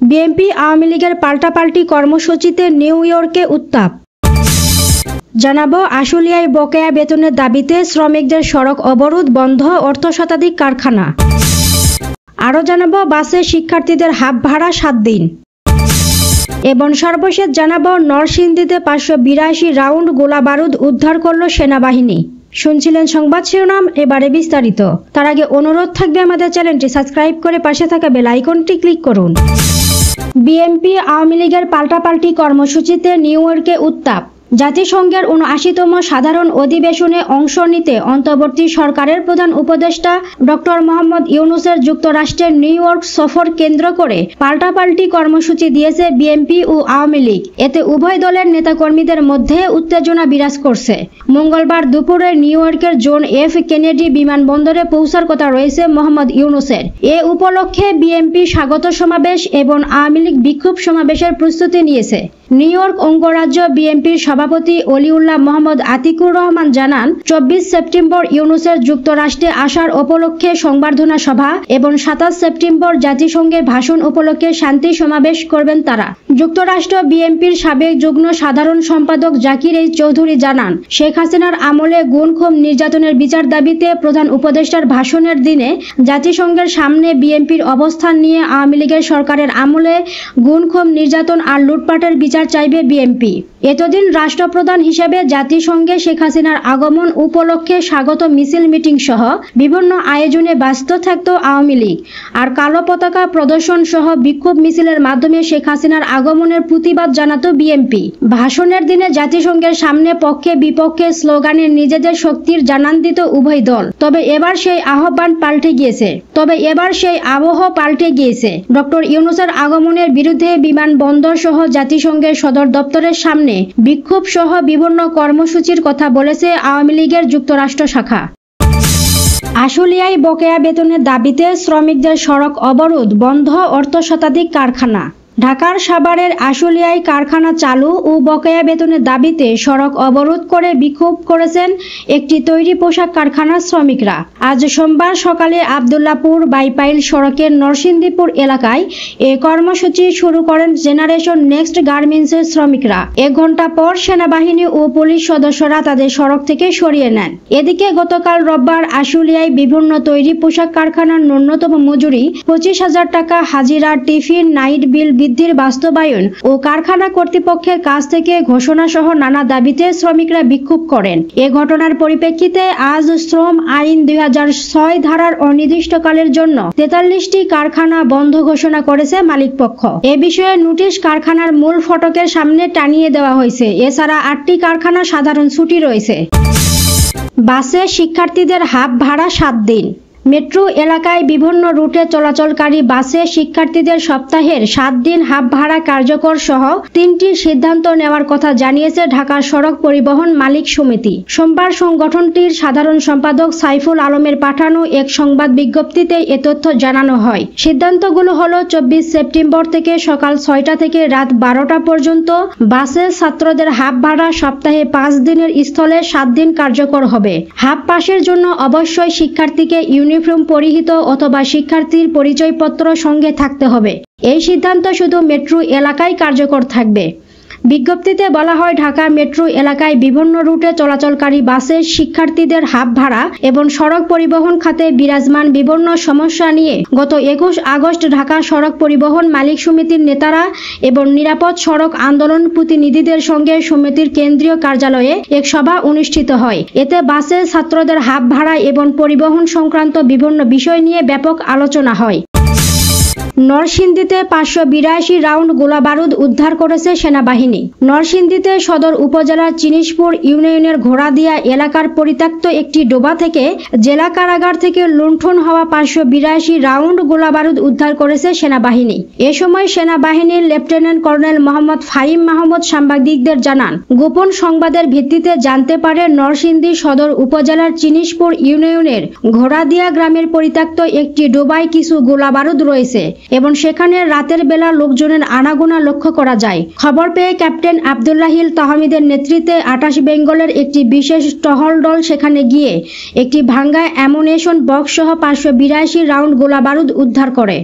BNP Awami লীগের পাল্টাপাল্টি কর্মসূচিতে নিউ ইয়র্কে উত্তাপ। জানাবো আশুলিয়ায় বকেয়া বেতনের দাবিতে শ্রমিকদের সড়ক অবরোধ বন্ধ, অর্ধশতাধিক কারখানা। আরও জানাবো বাসে শিক্ষার্থীদের হাফ ভাড়া 7 দিন। এবং সর্বশেষ জানাবো নরসিংদীতে 582 রাউন্ড গোলাবারুদ উদ্ধার করল সেনাবাহিনী। শুনছিলেন সংবাদ শিরোনাম, এবারে বিস্তারিত। তার আগে অনুরোধ থাকবে আমাদের চ্যানেলটি সাবস্ক্রাইব করে পাশে থাকা বেল আইকনটি ক্লিক করুন। বিএনপি আওয়ামী লীগের পাল্টাপাল্টি কর্মসূচিতে নিউ ইয়র্কে উত্তাপ। জাতিসংঘের ৭৯তম সাধারণ অধিবেশনে অংশ নিতে অন্তর্বর্তী সরকারের প্রধান উপদেষ্টা ডক্টর মোহাম্মদ ইউনূসের যুক্তরাষ্ট্রের নিউ ইয়র্ক সফর কেন্দ্র করে পাল্টাপাল্টি কর্মসূচি দিয়েছে বিএনপি ও আওয়ামী লীগ। এতে উভয় দলের নেতাকর্মীদের মধ্যে উত্তেজনা বিরাজ করছে। মঙ্গলবার দুপুরে নিউ ইয়র্কের জন এফ কেনেডি বিমানবন্দরে পৌঁছার কথা রয়েছে মোহাম্মদ ইউনূসের। এ উপলক্ষে বিএনপি স্বাগত সমাবেশ এবং আওয়ামী লীগ বিক্ষোভ সমাবেশের প্রস্তুতি নিয়েছে। নিউ ইয়র্ক অঙ্গরাজ্য বিএনপির সভাপতি অলিউল্লাহ মোহাম্মদ আতিকুর রহমান জানান, 24 সেপ্টেম্বর ইউনূসের যুক্তরাষ্ট্রে আসার উপলক্ষে সংবর্ধনা সভা এবং 27 সেপ্টেম্বর জাতিসংঘের ভাষণ উপলক্ষে শান্তি সমাবেশ করবেন তারা। যুক্তরাষ্ট্র বিএনপির সাবেক যুগ্ম সাধারণ সম্পাদক জাকির চৌধুরী জানান, শেখ হাসিনার আমলে গুম-খুন নির্যাতনের বিচার দাবিতে প্রধান উপদেষ্টার ভাষণের দিনে জাতিসংঘের সামনে বিএনপির অবস্থান নিয়ে আওয়ামী লীগের সরকারের আমলে গুম-খুন নির্যাতন আর লুটপাটের বিচার চাইবে বিএনপি। এতদিন রাষ্ট্রপ্রধান হিসেবে জাতিসংঘে শেখ হাসিনার আগমন উপলক্ষে স্বাগত মিছিল, মিটিং সহ বিভিন্ন আয়োজনে ব্যস্ত থাকত আওয়ামী লীগ। আর কালো পতাকা প্রদর্শন সহ বিক্ষোভ মিছিলের মাধ্যমে শেখ হাসিনার আগমনের প্রতিবাদ জানাত বিএনপি। ভাষণের দিনে জাতিসংঘের সামনে পক্ষে বিপক্ষে স্লোগানে নিজেদের শক্তির জানান দিত উভয় দল। তবে এবার সেই আহ্বান পাল্টে গিয়েছে। আবহ পাল্টে গিয়েছে। ডক্টর ইউনূসের আগমনের বিরুদ্ধে বিমানবন্দর সহ জাতিসংঘের সদর দপ্তরের সামনে বিক্ষোভ সহ বিভিন্ন কর্মসূচির কথা বলেছে আওয়ামী লীগের যুক্তরাষ্ট্র শাখা। আশুলিয়ায় বকেয়া বেতনের দাবিতে শ্রমিকদের সড়ক অবরোধ বন্ধ, অর্ধশতাধিক কারখানা। ঢাকার সাভারের আশুলিয়ায় কারখানা চালু ও বকেয়া বেতনের দাবিতে সড়ক অবরোধ করে বিক্ষোভ করেছেন একটি তৈরি পোশাক কারখানার শ্রমিকরা। আজ সোমবার সকালে আবদুল্লাপুর বাইপাইল সড়কের নরসিংদীপুর এলাকায় এ কর্মসূচি শুরু করেন জেনারেশন নেক্সট গার্মেন্টসের শ্রমিকরা। 1 ঘণ্টা পর সেনাবাহিনী ও পুলিশ সদস্যরা তাদের সড়ক থেকে সরিয়ে নেন। এদিকে গতকাল রোববার আশুলিয়ায় বিভিন্ন তৈরি পোশাক কারখানার ন্যূনতম মজুরি 25,000 টাকা, হাজিরা, টিফিন, নাইট বিল বৃদ্ধির বাস্তবায়ন ও কারখানা কর্তৃপক্ষের কাছ থেকে ঘোষণা সহ নানা দাবিতে শ্রমিকরা বিক্ষোভ করেন। এ ঘটনার পরিপ্রেক্ষিতে আজ শ্রম আইন 2006 ধারার অনির্দিষ্টকালের জন্য 43টি কারখানা বন্ধ ঘোষণা করেছে মালিকপক্ষ। এ বিষয়ে নোটিশ কারখানার মূল ফটকের সামনে টানিয়ে দেওয়া হয়েছে। এছাড়া 8টি কারখানা সাধারণ ছুটি রয়েছে। বাসে শিক্ষার্থীদের হাফ ভাড়া 7 দিন। মেট্রো এলাকায় বিভিন্ন রুটে চলাচলকারী বাসে শিক্ষার্থীদের সপ্তাহের 7 দিন হাফ ভাড়া কার্যকর সহ 3টি সিদ্ধান্ত নেওয়ার কথা জানিয়েছে ঢাকা সড়ক পরিবহন মালিক সমিতি। সোমবার সংগঠনটির সাধারণ সম্পাদক সাইফুল আলমের পাঠানো এক সংবাদ বিজ্ঞপ্তিতে এ তথ্য জানানো হয়। সিদ্ধান্তগুলো হলো 24 সেপ্টেম্বর থেকে সকাল 6টা থেকে রাত 12টা পর্যন্ত বাসে ছাত্রদের হাফ ভাড়া সপ্তাহে 5 দিনের স্থলে 7 দিন কার্যকর হবে। হাফ পাসের জন্য অবশ্যই শিক্ষার্থীকে ইউনিফর্ম পরিহিত অথবা শিক্ষার্থীর পরিচয়পত্র সঙ্গে থাকতে হবে। এই সিদ্ধান্ত শুধু মেট্রো এলাকায় কার্যকর থাকবে। বিজ্ঞপ্তিতে বলা হয়, ঢাকা মেট্রো এলাকায় বিভিন্ন রুটে চলাচলকারী বাসের শিক্ষার্থীদের হাফ ভাড়া এবং সড়ক পরিবহন খাতে বিরাজমান বিভিন্ন সমস্যা নিয়ে গত 21 আগস্ট ঢাকা সড়ক পরিবহন মালিক সমিতির নেতারা এবং নিরাপদ সড়ক আন্দোলন প্রতিনিধিদের সঙ্গে সমিতির কেন্দ্রীয় কার্যালয়ে এক সভা অনুষ্ঠিত হয়। এতে বাসে ছাত্রদের হাফ ভাড়া এবং পরিবহন সংক্রান্ত বিভিন্ন বিষয় নিয়ে ব্যাপক আলোচনা হয়। নরসিংদীতে 582 রাউন্ড গোলাবারুদ উদ্ধার করেছে সেনাবাহিনী। নরসিংদীতে সদর উপজেলার চিনিশপুর ইউনিয়নের ঘোড়াদিয়া এলাকার পরিত্যক্ত একটি ডোবা থেকে জেলা কারাগার থেকে লুণ্ঠন হওয়া 582 রাউন্ড গোলাবারুদ উদ্ধার করেছে সেনাবাহিনী। এ সময় সেনাবাহিনীর লেফটেন্যান্ট কর্নেল মোহাম্মদ ফাহিম মাহমুদ সাংবাদিকদের জানান, গোপন সংবাদের ভিত্তিতে জানতে পারে নরসিংদী সদর উপজেলার চিনিশপুর ইউনিয়নের ঘোড়াদিয়া গ্রামের পরিত্যক্ত একটি ডোবায় কিছু গোলাবারুদ রয়েছে এবং সেখানে রাতের বেলা লোকজনের আনাগোনা লক্ষ্য করা যায়। খবর পেয়ে ক্যাপ্টেন আব্দুল্লাহিল তাহমিদের নেতৃত্বে 28 বেঙ্গলের একটি বিশেষ টহল দল সেখানে গিয়ে একটি ভাঙ্গা অ্যামুনেশন বক্স সহ 582 রাউন্ড গোলাবারুদ উদ্ধার করে।